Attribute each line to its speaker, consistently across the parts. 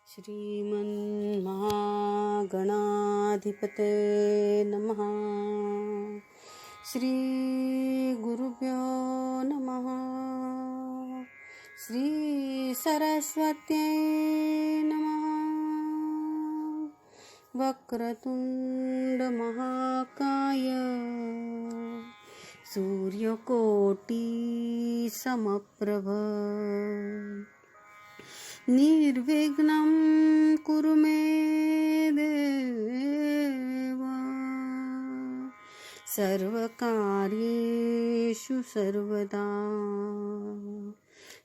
Speaker 1: श्रीमन्महागणाधिपते नमः। श्री गुरुभ्यो नमः। श्री सरस्वत्यै नमः। वक्रतुंड महाकाय सूर्यकोटि समप्रभ निर्विघ्नं कुरु मे देव सर्वकार्येषु सर्वदा।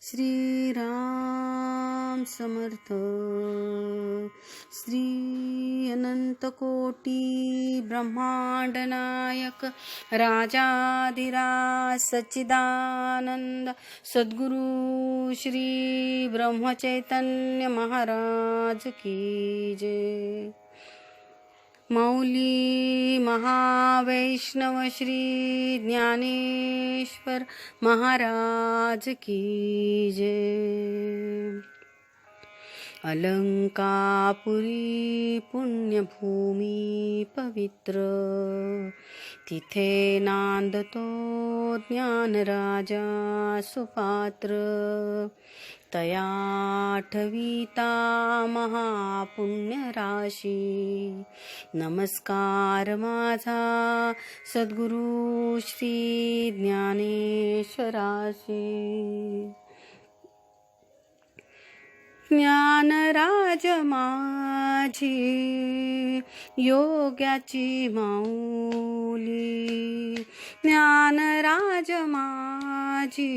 Speaker 1: श्रीराम समर्थ। श्री अनंतकोटि ब्रह्मांड नायक राजाधिराज सच्चिदानंद सद्गुरु श्री ब्रह्मचैतन्य महाराज की जय। मौली महावैष्णव श्री ज्ञानेश्वर महाराज की जय। अलंकापुरी पुण्यभूमी पवित्र तिथे नांदतो ज्ञानराजा सुपात्र। तया आठविता महापुण्य राशी नमस्कार माझा सद्गुरु श्री ज्ञानेश्वराशी। ज्ञानराज माझी योग्याची माऊली। ज्ञानराज माझी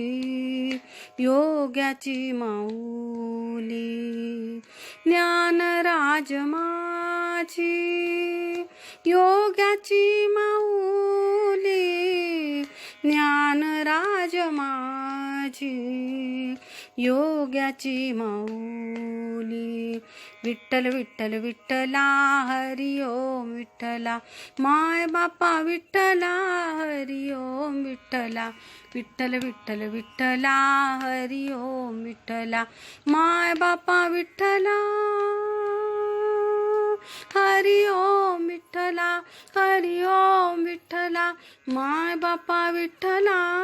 Speaker 1: योग्याची माऊली। ज्ञानराज माझी योग्याची माऊली। ज्ञानराज माझी योग्याची माऊली। विठ्ठल विठ्ठल विठ्ठला हरि ओम विठ्ठला माय बापा विठ्ठला हरि ओम विठ्ठला। विठ्ठल विठ्ठल विठ्ठला हरि ओम विठ्ठला माय बापा विठ्ठला हरि ओम विठ्ठला। हरि ओम विठ्ठला माय बापा विठ्ठला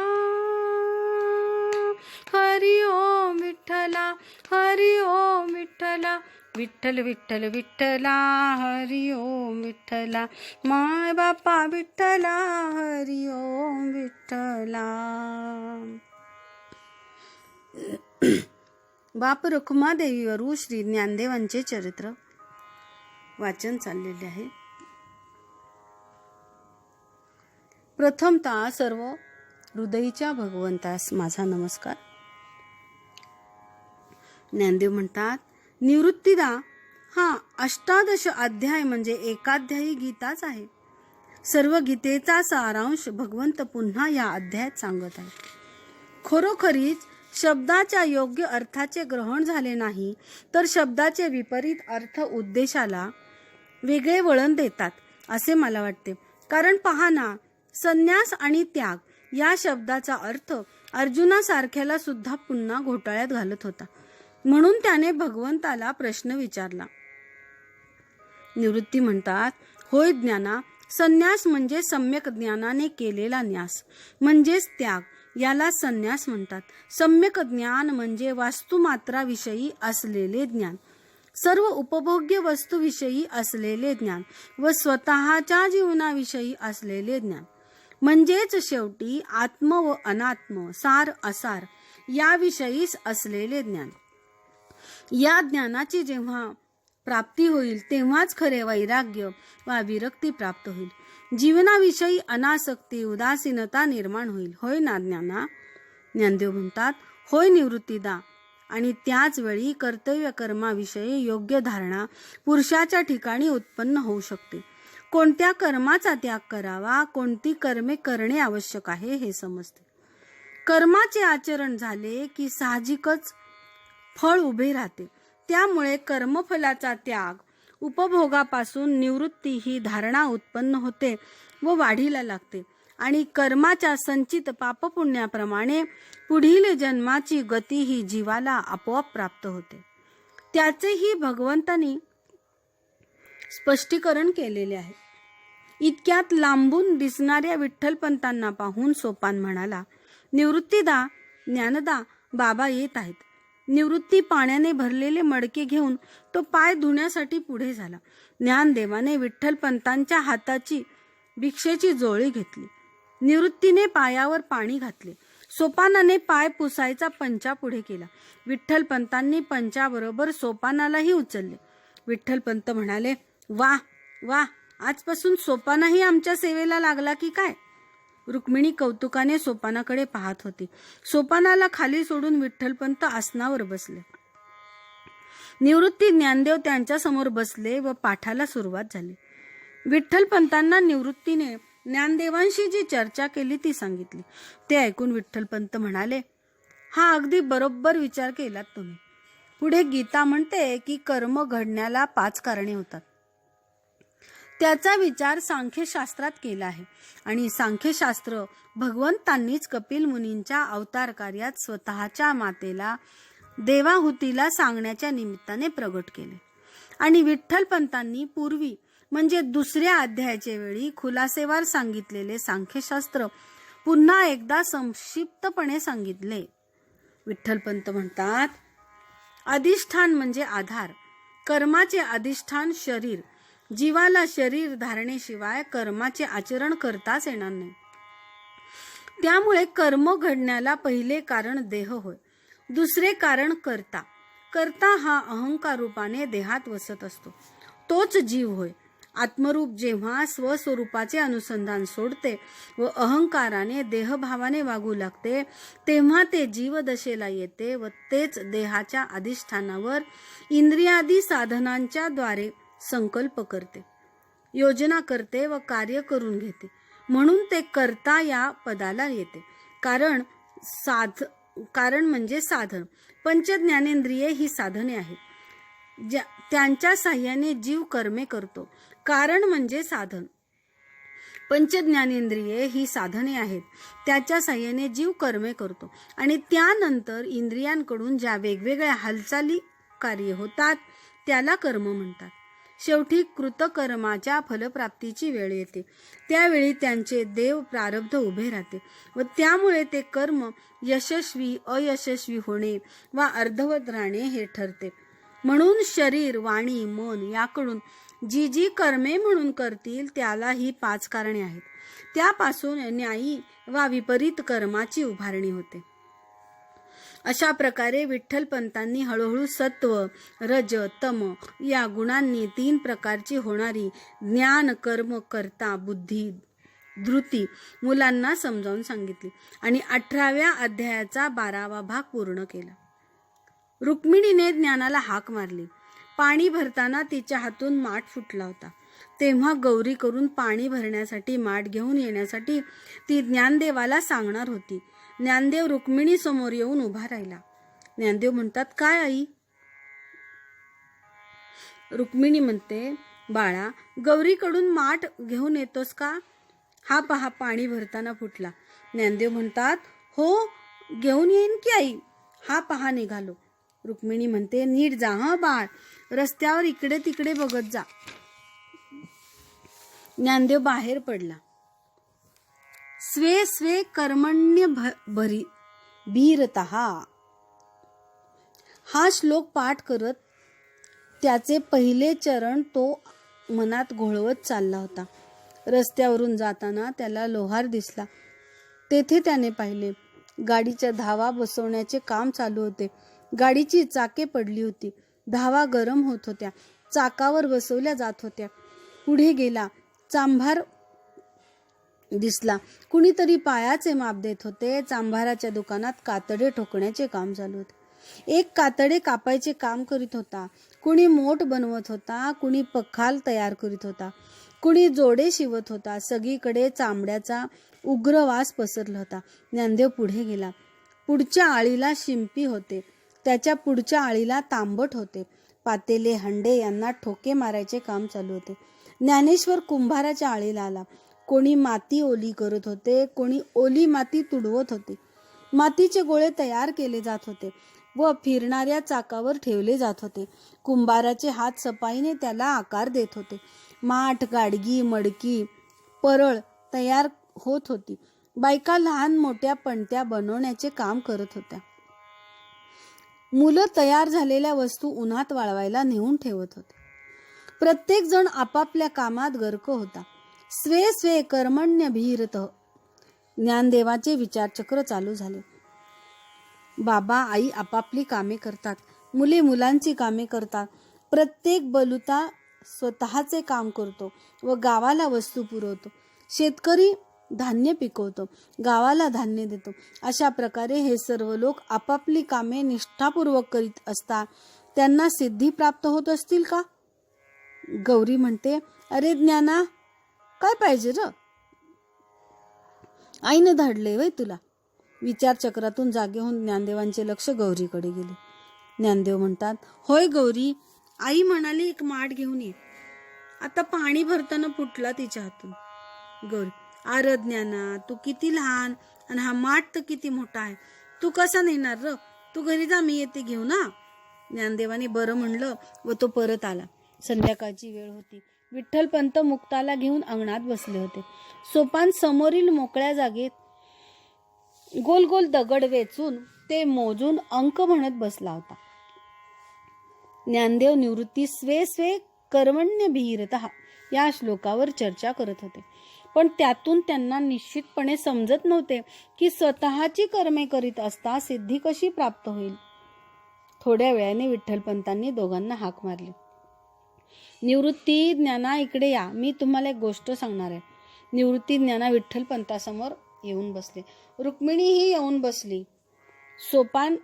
Speaker 1: हरि ओम विठ्ठला। हरि ओम विठ्ठला। विठ्ठल विठ्ठल विठ्ठला हरि ओम विठ्ठला माय बापा विठ्ठला हरि ओम विठ्ठला। बाप रखुमादेवीवरून श्री ज्ञानदेवांचे चरित्र वाचन चाललेले आहे। प्रथमतः सर्व हृदयीच्या भगवंतास माझा नमस्कार। ज्ञानदेव म्हणतात, निवृत्तिदा हा 18 अध्याय म्हणजे एकाध्यायी गीताच आहे। सर्व गीतेचा सारांश भगवंत पुन्हा या अध्यायात सांगत आहे। खरोखरीच शब्दाच्या योग्य अर्थाचे ग्रहण झाले नाही तर शब्दाचे विपरीत अर्थ उद्देशाला वेगळे वळण देतात असे मला वाटते। कारण पहा ना, संन्यास आणि त्याग या शब्दाचा अर्थ अर्जुनासारख्याला सुद्धा पुन्हा घोटाळ्यात घालत होता। म्हणून त्याने भगवंताला प्रश्न विचारला। निवृत्ती म्हणतात, होय ज्ञाना, संन्यास म्हणजे सम्यक ज्ञानाने केलेला न्यास म्हणजेच त्याग, याला संन्यास म्हणतात। सम्यक ज्ञान म्हणजे वास्तुमात्राविषयी असलेले ज्ञान, सर्व उपभोग्य वस्तूविषयी असलेले ज्ञान व स्वतःच्या जीवनाविषयी असलेले ज्ञान, म्हणजेच शेवटी आत्म व अनात्म, सार असार याविषयीच असलेले ज्ञान। या ज्ञानाची जेव्हा प्राप्ती होईल तेव्हाच खरे वैराग्य वा विरक्ती प्राप्त होईल। जीवनाविषयी अनासक्ती, उदासीनता निर्माण होईल। होय ना ज्ञाना? ज्ञानदेव म्हणतात, होय निवृत्तीदा। आणि त्याच वेळी कर्तव्य कर्माविषयी योग्य धारणा पुरुषाच्या ठिकाणी उत्पन्न होऊ शकते। कोणत्या कर्माचा त्याग करावा, कोणती कर्मे करणे आवश्यक आहे हे समजते। कर्माचे आचरण झाले की साहजिकच फळ उभे राहते। त्यामुळे कर्मफलाचा त्याग, उपभोगापासून निवृत्ती ही धारणा उत्पन्न होते व वाढीला लागते आणि कर्माच्या संचित पापपुण्याप्रमाणे पुढील जन्माची गती ही जीवाला आपोआप प्राप्त होते। त्याचेही भगवंतांनी स्पष्टीकरण केलेले आहे. इतक्यात लांबून दिसणाऱ्या विठ्ठलपंतांना पाहून सोपान म्हणाला, निवृत्तीदा, ज्ञानदा, बाबा येत आहेत. निवृत्ती पाण्याने भरलेले मडके घेऊन तो पाय धुण्यासाठी पुढे झाला. ज्ञानदेवाने विठ्ठलपंतांच्या हाताची भिक्षेची जोळी घेतली. निवृत्तीने पायावर पाणी घातले. सोपानाने पाय पुसायचा पंचा पुढे केला. विठ्ठलपंतांनी पंचाबरोबर सोपानालाही उचलले. विठ्ठलपंत म्हणाले, वा वा, आजपासून सोपानाही आमच्या सेवेला लागला की काय? रुक्मिणी कौतुकाने सोपानाकडे पाहत होती. सोपानाला खाली सोडून विठ्ठलपंत आसनावर बसले. निवृत्ती ज्ञानदेव त्यांच्या समोर बसले व पाठाला सुरुवात झाली. विठ्ठलपंतांना निवृत्तीने ज्ञानदेवांशी जी चर्चा केली ती सांगितली. ते ऐकून विठ्ठलपंत म्हणाले, हा अगदी बरोबर विचार केलात तुम्ही. पुढे गीता म्हणते की कर्म घडण्याला 5 कारणे होतात. त्याचा विचार सांख्यशास्त्रात केला आहे आणि सांख्यशास्त्र भगवंतांनीच कपिल मुनींच्या अवतार कार्यात स्वतःच्या मातेला देवाहुतीला सांगण्याच्या निमित्ताने प्रगट केले. आणि विठ्ठलपंतांनी पूर्वी म्हणजे दुसऱ्या अध्यायाच्या वेळी खुलासेवार सांगितलेले सांख्यशास्त्र पुन्हा एकदा संक्षिप्तपणे सांगितले. विठ्ठलपंत म्हणतात, अधिष्ठान म्हणजे आधार. कर्माचे अधिष्ठान शरीर. जीवाला शरीर धारणेशिवाय कर्माचे आचरण करताच येणार नाही. त्यामुळे कर्म घडण्याला पहिले कारण देह होय. दुसरे कारण कर्ता. कर्ता हा अहंकार रूपाने देहात वसत असतो, तोच जीव होय. आत्मरूप जेव्हा स्वस्वरूपाचे अनुसंधान सोडते व अहंकाराने देहभावाने वागू लागते, तेव्हा ते जीवदशेला येते व तेच देहाच्या अधिष्ठानावर इंद्रियादी साधनांच्या द्वारे संकल्प करते, योजना करते व कार्य करून घेते. म्हणून ते कर्ता या पदाला येते. कारण म्हणजे साधन. पंचज्ञानेंद्रिये ही साधने आहेत, त्यांच्या साह्याने जीव कर्मे करतो. कारण म्हणजे साधन. पंचज्ञानेंद्रिये ही साधने आहेत, त्याच्या साह्याने जीव कर्मे करतो. आणि त्यानंतर इंद्रियांकडून ज्या वेगवेगळ्या हालचाली कार्य होतात त्याला कर्म म्हणतात. शेवटी कृतकर्माच्या फलप्राप्तीची वेळ येते. त्यावेळी त्यांचे देव प्रारब्ध उभे राहते व त्यामुळे ते कर्म यशस्वी अयशस्वी होणे वा अर्धवट राहणे हे ठरते. म्हणून शरीर, वाणी, मन याकडून जी जी कर्मे म्हणून करतील त्याला ही 5 कारणे आहेत. त्यापासून न्यायी वा विपरीत कर्माची उभारणी होते. अशा प्रकारे विठ्ठलपंतांनी हळूहळू सत्व, रज, तम या गुणांनी 3 प्रकारची होणारी ज्ञान, कर्म, कर्ता, बुद्धी, धृती मुलांना समजावून सांगितली आणि 18व्या अध्यायाचा 12वा भाग पूर्ण केला. रुक्मिणीने ज्ञानाला हाक मारली. पाणी भरताना तिच्या हातून माठ फुटला होता. तेव्हा गौरी करून पाणी भरण्यासाठी माठ घेऊन येण्यासाठी ती ज्ञानदेवाला सांगणार होती. ज्ञानदेव रुक्मिणी समोर येऊन उभा राहिला. ज्ञानदेव म्हणतात, काय आई? रुक्मिणी म्हणते, बाळा, गौरीकडून माठ घेऊन येतोस का? हा पहा, पाणी भरताना फुटला. ज्ञानदेव म्हणतात, हो, घेऊन येईन की आई. हा पहा निघालो. रुक्मिणी म्हणते, नीट जा हं बाळ, रस्त्यावर इकडे तिकडे बघत जा. ज्ञानदेव बाहेर पडला. स्वे स्वे कर्मण्य भीरतः हा श्लोक पाठ करत त्याचे पहिले चरण तो मनात घोळवत चालला होता. रस्त्यावरून जाताना त्याला लोहार दिसला. तेथे त्याने पाहिले. गाडीच्या धावा बसवण्याचे काम चालू होते. गाडीची चाके पडली होती. धावा गरम होत होत्या, चाकावर बसवल्या जात होत्या. पुढे गेला. चांभार दिसला. कुणीतरी पायाचे माप देत होते. चांभाराच्या दुकानात कातडे ठोकण्याचे काम चालू होते. एक कातडे कापायचे काम करीत होता. कुणी मोठ बनवत होता, कुणी पखाल तयार करीत होता, कुणी जोडे शिवत होता. सगळीकडे चामड्याचा उग्र वास पसरला होता. ज्ञानदेव पुढे गेला. पुढच्या आळीला शिंपी होते, त्याच्या पुढच्या आळीला तांबट होते. पातेले, हंडे यांना ठोके मारायचे काम चालू होते. ज्ञानेश्वर कुंभाराच्या आळीला आला. कोणी माती ओली करत होते, कोणी ओली माती तुडवत होते. मातीचे गोळे तयार केले जात होते. व फिरणाऱ्या चाकावर ठेवले जात होते. कुंभाराचे हात सफाईने त्याला आकार देत होते. माठ, गाडगी, मडकी, परळ तयार होत होती. बायका लहान मोठ्या पणत्या बनवण्याचे काम करत होत्या. मुलं तयार झालेल्या वस्तू उन्हात वाळवायला नेऊन ठेवत होते. प्रत्येक जण आपापल्या कामात गर्क होता. Sway sway कर्मण्यभिरतः. ज्ञानदेवाचे विचारचक्र चालू झाले. बाबा आई आपापली कामे करतात, मुले मुलांची कामे करतात. प्रत्येक बलुता स्वतःचे काम करतो व गावाला वस्तू पुरवतो. शेतकरी धान्य पिकवतो, गावाला धान्य देतो. अशा प्रकारे हे सर्व लोक आपापली कामे निष्ठापूर्वक करीत असता त्यांना सिद्धी प्राप्त होत असतील का? गौरी म्हणते, अरे ज्ञाना, काय पाहिजे र? आईनं धाडले वय तुला? विचारचक्रातून जागे होऊन ज्ञानदेवांचे लक्ष गौरीकडे गेले. ज्ञानदेव म्हणतात, होय गौरी, आई म्हणाली एक माठ घेऊन ये. आता पाणी भरताना फुटला तिच्या हातून. गौरी, अरे ज्ञाना, तू किती लहान आणि हा माठ तर किती मोठा आहे. तू कसा नेणार र? तू घरी जा, मी येते घेऊ ना. ज्ञानदेवाने बरं म्हणलं व तो परत आला. संध्याकाळची वेळ होती. विठ्ठलपंत मुक्ताला घेऊन अंगणात बसले होते. सोपान समोरील मोकळ्या जागेत गोल गोल दगड वेचून ते मोजून अंक म्हणत बसला होता. ज्ञानदेव निवृत्ती स्वे स्वे कर्मण्यभिरतः या श्लोकावर चर्चा करत होते. पण त्यातून त्यांना निश्चितपणे समजत नव्हते की स्वतःची कर्मे करीत असता सिद्धी कशी प्राप्त होईल. थोड्या वेळाने विठ्ठलपंतांनी दोघांना हाक मारली. निवृत्ती, ज्ञाना, इकडे या, मी तुम्हाला एक गोष्ट सांगणार आहे. निवृत्ती ज्ञाना विठ्ठलपंतासमोर येऊन बसले. रुक्मिणीही येऊन बसली. सोपान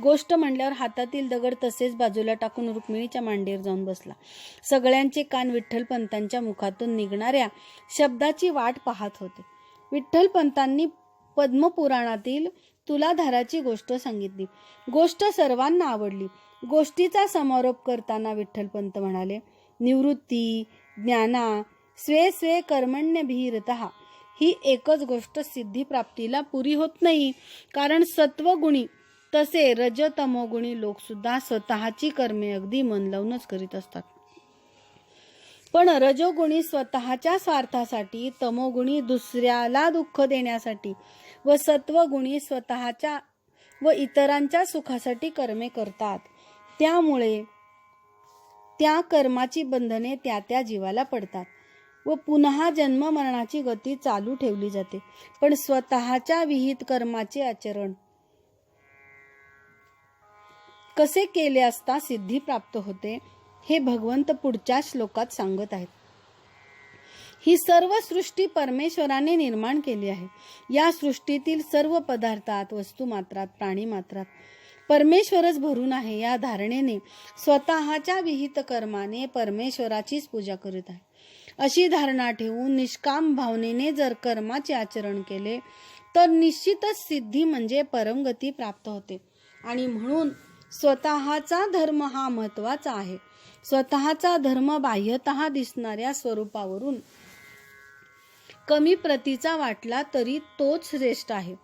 Speaker 1: गोष्ट म्हणल्यावर हातातील दगड तसेच बाजूला टाकून रुक्मिणीच्या मांडीवर जाऊन बसला. सगळ्यांचे कान विठ्ठलपंतांच्या मुखातून निघणाऱ्या शब्दाची वाट पाहत होते. विठ्ठलपंतांनी पद्मपुराणातील तुलाधाराची गोष्ट सांगितली. गोष्ट सर्वांना आवडली. गोष्टीचा समारोप करताना विठ्ठलपंत म्हणाले, निवृत्ती, ज्ञाना, स्वे स्वे कर्मण्यभिरतः ही एकच गोष्ट सिद्धीप्राप्तीला पुरी होत नाही. कारण सत्वगुणी तसे रजतमोगुणी लोक सुद्धा स्वतःची कर्मे अगदी मन लावूनच करीत असतात. पण रजोगुणी स्वतःच्या स्वार्थासाठी, तमोगुणी दुसऱ्याला दुःख देण्यासाठी व सत्वगुणी स्वतःच्या व इतरांच्या सुखासाठी कर्मे करतात. त्यामुळे त्या कर्माची बंधने त्या त्या जीवाला पडतात व पुन्हा जन्म मरणाची गती चालू ठेवली जाते. पण स्वतःच्या विहित कर्माचे आचरण कसे केले असता सिद्धी प्राप्त होते हे भगवंत पुढच्या श्लोकात सांगत आहेत. ही सर्व सृष्टी परमेश्वराने निर्माण केली आहे. या सृष्टीतील सर्व पदार्थात, वस्तुमात्रात, प्राणीमात्रात परमेश्वरच भरून आहे. या धारणेने स्वतःच्या विहित कर्माने परमेश्वराचीच पूजा करीत आहे. अशी धारणा ठेवून निष्काम भावनेने जर कर्माचे आचरण केले तर निश्चितच सिद्धी म्हणजे परमगती प्राप्त होते. आणि म्हणून स्वतःचा धर्म हा महत्वाचा आहे. स्वतःचा धर्म बाह्यतः दिसणाऱ्या स्वरूपावरून कमी प्रतीचा वाटला तरी तोच श्रेष्ठ आहे.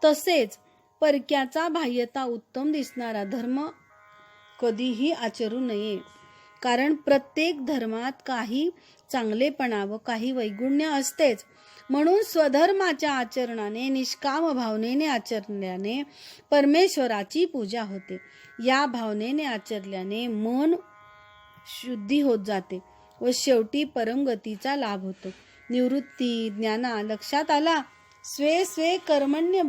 Speaker 1: तसेच परक्याचा बाह्यता उत्तम दिसणारा धर्म कधीही आचरू नये. कारण प्रत्येक धर्मात काही चांगलेपणा व काही वैगुण्य असतेच. म्हणून स्वधर्माच्या आचरणाने, निष्काम भावनेने आचरल्याने परमेश्वराची पूजा होते. या भावनेने आचरल्याने मन शुद्धी होत जाते व शेवटी परमगतीचा लाभ होतो. निवृत्ती, ज्ञाना, लक्षात आला? स्वे स्वे कर्मण्य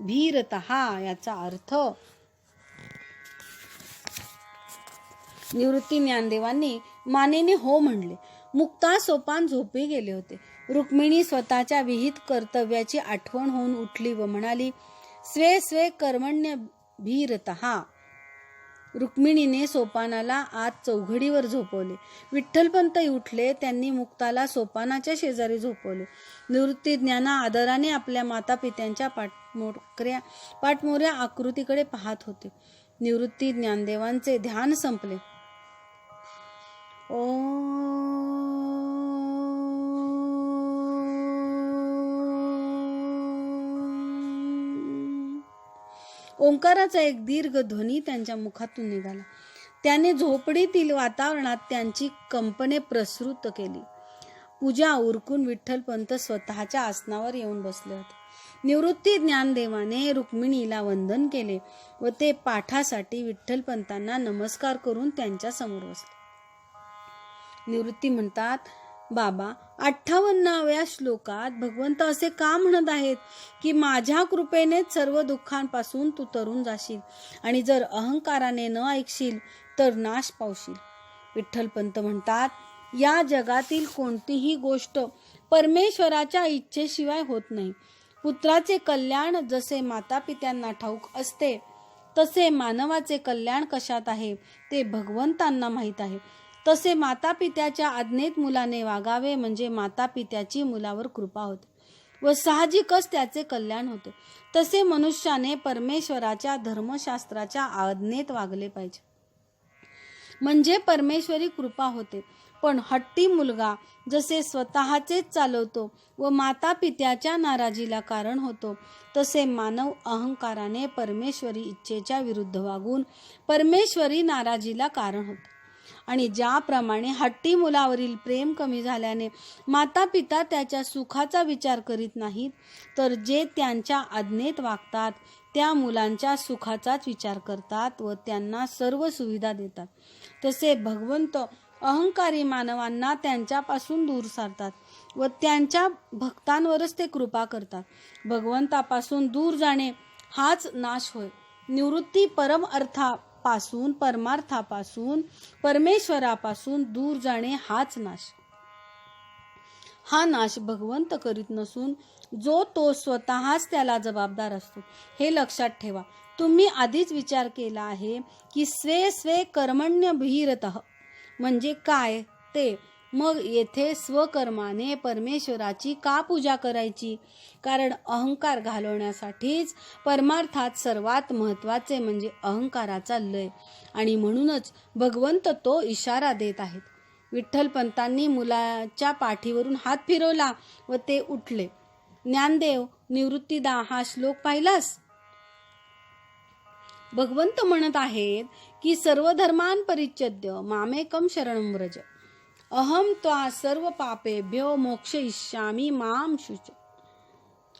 Speaker 1: भीरतः याचा अर्थ. निवृत्ती ज्ञानदेवांनी मानेने हो म्हणले. मुक्ता सोपान झोपी गेले होते. रुक्मिणी स्वतःच्या विहित कर्तव्याची आठवण होऊन उठली व म्हणाली, स्वे स्वे कर्मण्य भीरतः. रुक्मिणीने सोपानाला आत चौघडीवर झोपवले. विठ्ठलपंत उठले. त्यांनी मुक्ताला सोपानाच्या शेजारी झोपवले. निवृत्ती ज्ञाना आदराने आपल्या माता पित्यांच्या पाठमोऱ्या आकृतीकडे पाहत होते. निवृत्ती ज्ञानदेवांचे ध्यान संपले. ओंकाराचा एक दीर्घ ध्वनी त्यांच्या मुखातून निघाला. त्याने झोपडीतील वातावरणात त्यांची कंपने प्रसृत केली. पूजा उरकून विठ्ठलपंत स्वतःच्या आसनावर येऊन बसले होते. निवृत्ती ज्ञानदेवाने रुक्मिणीला वंदन केले व ते पाठासाठी विठ्ठलपंतांना नमस्कार करून त्यांच्या समोर बसले. निवृत्ती म्हणतात, बाबा, 58व्या श्लोकात भगवंत असे का म्हणत आहेत की माझ्या कृपेनेच सर्व दुःखांपासून तू तरून जाशील आणि जर अहंकाराने न ऐकशील तर नाश पावशील. विठ्ठलपंत म्हणतात, या जगातील कोणतीही गोष्ट परमेश्वराच्या इच्छेशिवाय होत नाही. पुत्राचे कल्याण जसे मातापित्यांना ठाऊक असते तसे मानवाचे कल्याण कशात आहे ते भगवंतांना माहीत आहे. तसे मातापित्याच्या आज्ञेत मुलाने वागावे म्हणजे मातापित्याची मुलावर कृपा होते व साहजिकच त्याचे कल्याण होते. तसे मनुष्याने परमेश्वराच्या धर्मशास्त्राच्या आज्ञेत वागले पाहिजे म्हणजे परमेश्वरी कृपा होते. पण हट्टी मुलगा जसे स्वतःचेच चालवतो व मातापित्याच्या नाराजीला कारण होतो तसे मानव अहंकाराने परमेश्वरी इच्छेच्या विरुद्ध वागून परमेश्वरी नाराजीला कारण होतो. आणि ज्याप्रमाणे हट्टी मुलावरील प्रेम कमी झाल्याने माता पिता त्याच्या सुखाचा विचार करीत नाहीत तर जे त्यांच्या आज्ञेत वागतात त्या मुलांच्या सुखाचाच विचार करतात व त्यांना सर्व सुविधा देतात. तसे भगवंत अहंकारी मानवांना त्यांच्यापासून दूर सारतात व त्यांच्या भक्तांवरच ते कृपा करतात. भगवंतापासून दूर जाणे हाच नाश होय. निवृत्ती परम अर्थापासून परमार्थापासून परमेश्वरापासून दूर जाणे हाच नाश. हा नाश भगवंत करीत नसून जो तो स्वतःच त्याला जबाबदार असतो हे लक्षात ठेवा. तुम्ही आधीच विचार केला आहे की स्वे स्वे कर्मण्यभिरतः म्हणजे काय ते. मग येथे स्वकर्माने परमेश्वराची का पूजा करायची? कारण अहंकार घालवण्यासाठीच परमार्थात सर्वात महत्वाचे म्हणजे अहंकाराचा लय आणि म्हणूनच भगवंत तो इशारा देत आहेत. विठ्ठलपंतांनी मुलाच्या पाठीवरून हात फिरवला व ते उठले. ज्ञानदेव, निवृत्तीदा, हा श्लोक पाहिलास? भगवंत म्हणत आहेत की सर्व धर्मान परित्यज्य मामेकम शरणं व्रज अहम त्वा सर्व पापेभ्यो मोक्षयिष्यामि माम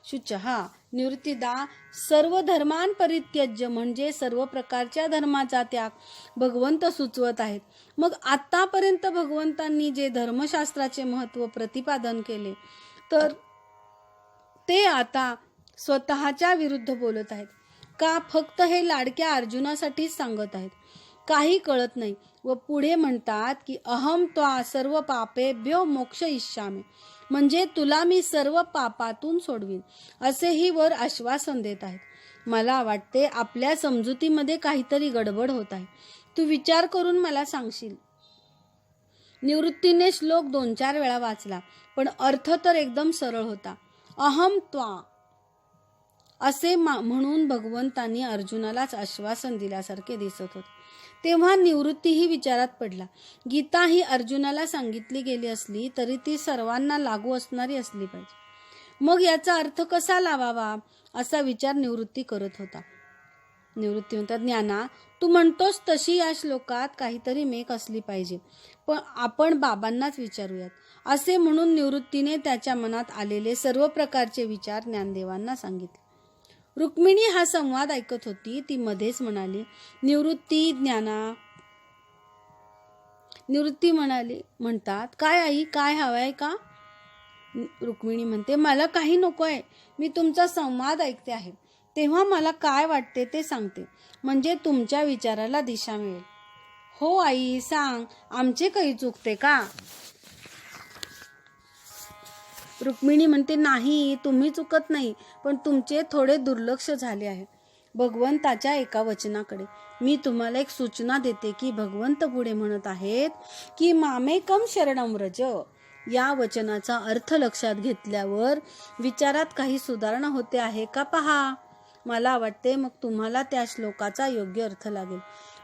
Speaker 1: शुचः. निवृत्तीदा, सर्व धर्मान परित्यज्य म्हणजे सर्व प्रकारच्या धर्माचा त्याग भगवंत सुचवत आहेत. मग आतापर्यंत भगवंतांनी जे धर्मशास्त्राचे महत्त्व प्रतिपादन केले तर ते आता स्वतःच्या विरुद्ध बोलत आहेत का फक्त हे लाडक्या अर्जुनासाठीच सांगत आहेत? काही कळत नाही. व पुढे म्हणतात की अहम त्वा सर्व पापेभ्यो मोक्षयिष्यामि म्हणजे तुला मी सर्व पापातून सोडवीन असेही वर आश्वासन देत आहेत. मला वाटते आपल्या समजुतीमध्ये काहीतरी गडबड होत आहे. तू विचार करून मला सांगशील. निवृत्तीने श्लोक 2-4 वेळा वाचला पण अर्थ तर एकदम सरळ होता. अहम त्वा असे म्हणून भगवंतांनी अर्जुनालाच आश्वासन दिल्यासारखे दिसत होते. तेव्हा निवृत्तीही विचारात पडला. गीता ही अर्जुनाला सांगितली गेली असली तरी ती सर्वांना लागू असणारी असली पाहिजे. मग याचा अर्थ कसा लावावा असा विचार निवृत्ती करत होता. निवृत्ती म्हणतात, ज्ञाना, तू म्हणतोस तशी या श्लोकात काहीतरी मेक असली पाहिजे पण आपण बाबांनाच विचारूयात. असे म्हणून निवृत्तीने त्याच्या मनात आलेले सर्व प्रकारचे विचार ज्ञानदेवांना सांगितले. रुक्मिणी हा संवाद ऐकत होती. ती मध्येच म्हणाली, निवृत्ती, ज्ञाना. निवृत्ती म्हणतात, काय आई, काय हवंय का? रुक्मिणी म्हणते, मला काही नकोय. मी तुमचा संवाद ऐकते आहे तेव्हा मला काय वाटते ते सांगते म्हणजे तुमच्या विचाराला दिशा मिळेल. हो आई, सांग, आमचे काही चुकते का? रुक्मिणी म्हणते, नाही, तुम्ही चुकत नाही पण तुमचे थोडे दुर्लक्ष झाले आहे भगवंताच्या एका वचनाकडे. मी तुम्हाला एक सूचना देते की भगवंत पुढे म्हणत आहेत की मामेकम शरणं व्रज. या वचनाचा अर्थ लक्षात घेतल्यावर विचारात काही सुधारणा होते आहे का पहा. मला वाटते मग तुम्हाला त्या श्लोकाचा योग्य अर्थ लागेल.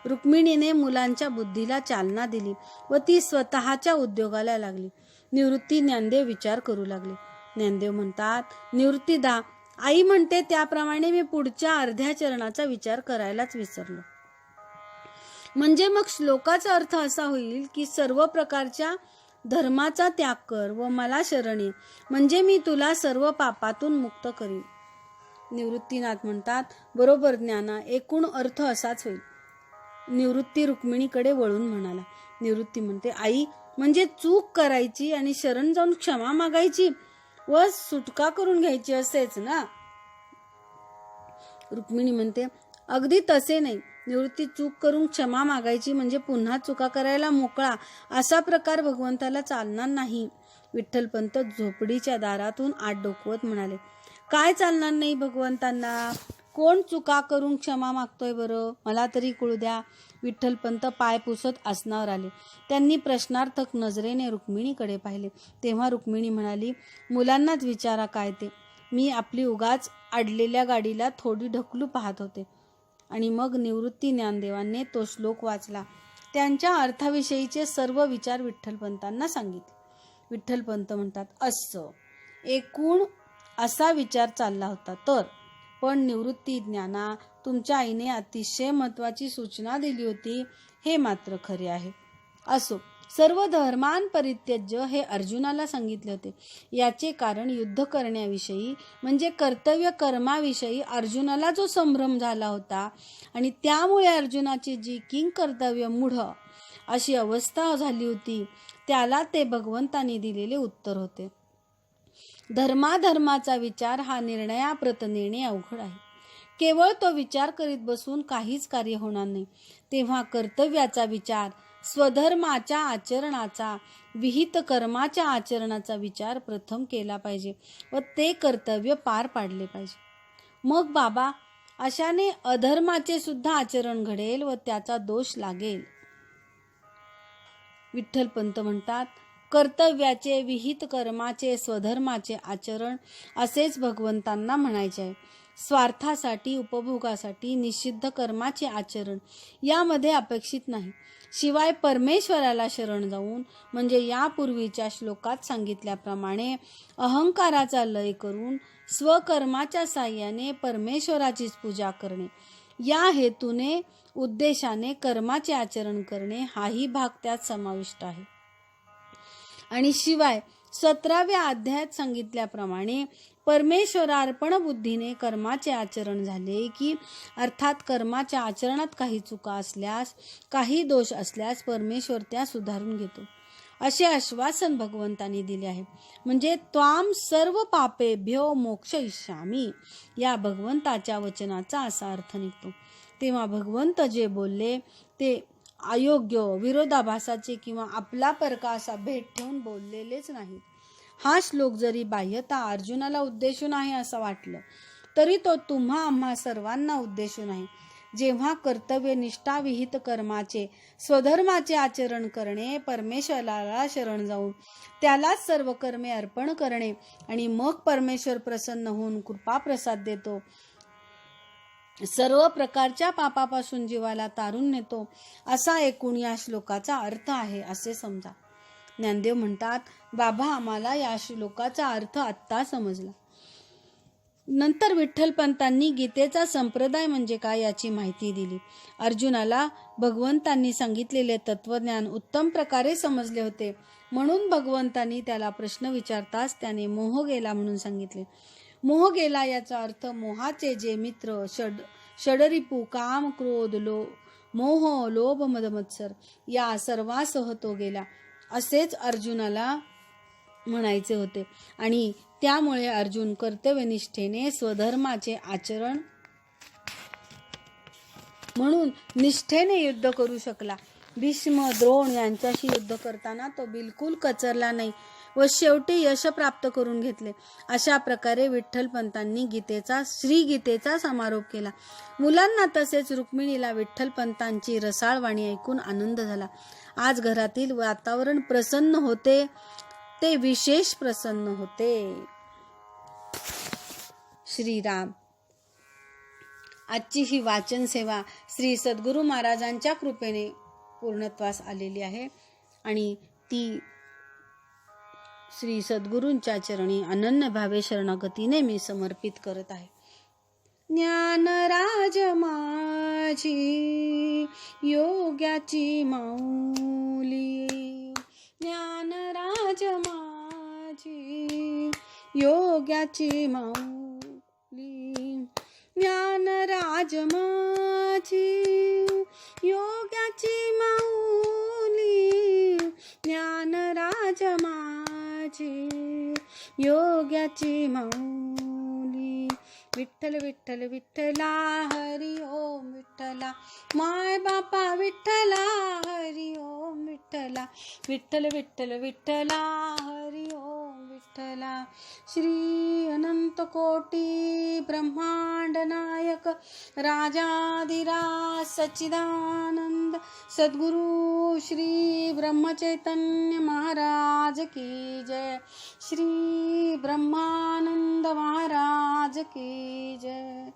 Speaker 1: रुक्मिणीने मुलांच्या बुद्धीला चालना दिली व ती स्वतःच्या उद्योगाला लागली. निवृत्ती, ज्ञानदेव विचार करू लागले. ज्ञानदेव म्हणतात, निवृत्तीदा, आई म्हणते त्याप्रमाणे मी पुढच्या अर्ध्या चरणाचा विचार करायलाच विसरलो. म्हणजे मग श्लोकाचा अर्थ असा होईल की सर्व प्रकारच्या धर्माचा त्याग कर व मला शरण ये, म्हणजे मी तुला सर्व पापातून मुक्त करीन. निवृत्तीनाथ म्हणतात, बरोबर ज्ञाना, एकूण अर्थ असाच होईल. निवृत्ती रुक्मिणीकडे वळून म्हणाला. निवृत्ती म्हणते, आई म्हणजे चूक करायची आणि शरण जाऊन क्षमा मागायची व सुटका करून घ्यायची असेच ना? रुक्मिणी म्हणते, अगदी तसे नाही. निवृत्ती, चूक करून क्षमा मागायची म्हणजे पुन्हा चुका करायला मोकळा, असा प्रकार भगवंताला चालणार नाही. विठ्ठलपंत झोपडीच्या दारातून आत डोकवत म्हणाले, काय चालणार नाही भगवंतांना? कोण चुका करून क्षमा मागतोय बरं? मला तरी कळू द्या. विठ्ठलपंत पाय पुसत आसनावर आले. त्यांनी प्रश्नार्थक नजरेने रुक्मिणीकडे पाहिले. तेव्हा रुक्मिणी म्हणाली, मुलांनाच विचारा काय ते. मी आपली उगाच अडलेल्या गाडीला थोडी ढकलू पाहत होते. आणि मग निवृत्ती ज्ञानदेवांनी तो श्लोक वाचला. त्यांच्या अर्थाविषयीचे सर्व विचार विठ्ठलपंतांना सांगितले. विठ्ठलपंत म्हणतात, असं एकूण असा विचार चालला होता तर. पण निवृत्ती ज्ञाना, तुमच्या आईने अतिशय महत्वाची सूचना दिली होती, हे मात्र खरे आहे. असो, सर्व धर्मान परित्यज्य हे अर्जुनाला सांगितले होते. याचे कारण युद्ध करण्याविषयी म्हणजे कर्तव्य कर्माविषयी अर्जुनाला जो संभ्रम झाला होता आणि त्यामुळे अर्जुनाची जी किंकर्तव्य मूढ अशी अवस्था झाली होती, त्याला ते भगवंतांनी दिलेले उत्तर होते. धर्माधर्माचा विचार हा निर्णयाप्रत नेणे अवघड आहे. केवळ तो विचार करीत बसून काहीच कार्य होणार नाही. तेव्हा कर्तव्याचा विचार, स्वधर्माच्या आचरणाचा, विहित कर्माच्या आचरणाचा विचार प्रथम केला पाहिजे व ते कर्तव्य पार पाडले पाहिजे. मग बाबा, अशाने अधर्माचे सुद्धा आचरण घडेल व त्याचा दोष लागेल. विठ्ठलपंत म्हणतात, कर्तव्याचे, विहित कर्माचे, स्वधर्माचे आचरण असेच भगवंतांना म्हणायचे आहे. स्वार्थासाठी, उपभोगासाठी निषिद्ध कर्माचे आचरण यामध्ये अपेक्षित नाही. शिवाय परमेश्वराला शरण जाऊन म्हणजे यापूर्वीच्या श्लोकात सांगितल्याप्रमाणे अहंकाराचा लय करून स्वकर्माच्या साह्याने परमेश्वराचीच पूजा करणे, या हेतूने उद्देशाने कर्माचे आचरण करणे हाही भाग त्यात समाविष्ट आहे. आणि शिवाय 17व्या अध्यायात सांगितल्याप्रमाणे परमेश्वरार्पण बुद्धीने कर्माचे आचरण झाले की, अर्थात कर्माच्या आचरणात काही चुका असल्यास, काही दोष असल्यास परमेश्वर त्या सुधारून घेतो, असे आश्वासन भगवंतांनी दिले आहे. म्हणजे त्वाम सर्व पापेभ्यो मोक्षयिष्यामि या भगवंताच्या वचनाचा असा अर्थ निघतो. तेव्हा भगवंत जे बोलले ते अयोग्य, विरोधाभासाचे किंवा आपला परका असा भेद ठेवून बोललेलेच नाही. हा श्लोक जरी बाह्यता अर्जुनाला उद्देशून आहे असं वाटलं, तरी तो तुम्हा आम्हा सर्वांना उद्देशून आहे. जेव्हा कर्तव्य निष्ठाविहित कर्माचे, स्वधर्माचे आचरण करणे, परमेश्वराला शरण जाऊन त्यालाच सर्व कर्मे अर्पण करणे आणि मग परमेश्वर प्रसन्न होऊन कृपा प्रसाद देतो, सर्व प्रकारच्या पापापासून जीवाला तारून नेतो, असा एकूण या श्लोकाचा अर्थ आहे असे समजा. ज्ञानदेव म्हणतात, बाबा, आम्हाला या श्लोकाचा अर्थ आत्ता समजला. नंतर विठ्ठलपंतांनी गीतेचा संप्रदाय म्हणजे काय याची माहिती दिली. अर्जुनाला भगवंतांनी सांगितलेले तत्वज्ञान उत्तम प्रकारे समजले होते, म्हणून भगवंतांनी त्याला प्रश्न विचारताच त्याने मोह गेला म्हणून सांगितले. मोह गेला याचा अर्थ मोहाचे जे मित्र षडरिपू, काम, क्रोध, मोह, लोभ, मद, मत्सर या सर्वासह तो गेला, असेच अर्जुनाला म्हणायचे होते. आणि त्यामुळे अर्जुन कर्तव्यनिष्ठेने स्वधर्माचे आचरण म्हणून निष्ठेने युद्ध करू शकला. भीष्म, द्रोण यांच्याशी युद्ध करताना तो बिलकुल कचरला नाही व शेवटी यश प्राप्त करून घेतले. अशा प्रकारे विठ्ठलपंतांनी श्रीगीतेचा समारोप केला. मुलांना तसेच रुक्मिणीला विठ्ठलपंतांची रसाळ वाणी ऐकून आनंद झाला. आज घरातील वातावरण प्रसन्न होते, ते विशेष प्रसन्न होते. श्रीराम. आजची ही वाचन सेवा श्री सद्गुरू महाराजांच्या कृपेने पूर्णत्वास आलेली आहे आणि ती श्री सद्गुरूंच्या चरणी अनन्य भावे शरणागतीने मी समर्पित करत आहे. ज्ञानराज माझी योग्याची माऊली, ज्ञानराज माझी योग्याची माऊली, ज्ञानराज माझी योग्याची माऊली, ज्ञानराज माझी योग्याची माऊली. विठ्ठल विठ्ठल विठ्ठला हरी ओम विठ्ठला, माय बापा विठ्ठला हरी ओम विठ्ठला, विठ्ठल विठ्ठल विठ्ठला हरी ओम विठ्ठला. श्री अनंत कोटी ब्रह्मांड नायक राजाधिराज सच्चिदानंद सद्गुरु श्री ब्रह्मचैतन्य महाराज की जय. श्री ब्रह्मानंद महाराज की जय.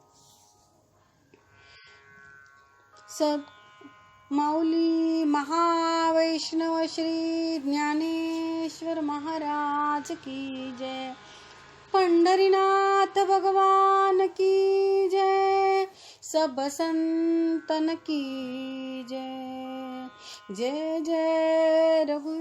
Speaker 1: माऊली महावैष्णव श्री ज्ञानेश्वर महाराज की जय. पंढरीनाथ भगवान की जय. सब संतन की जय. जय जय रघु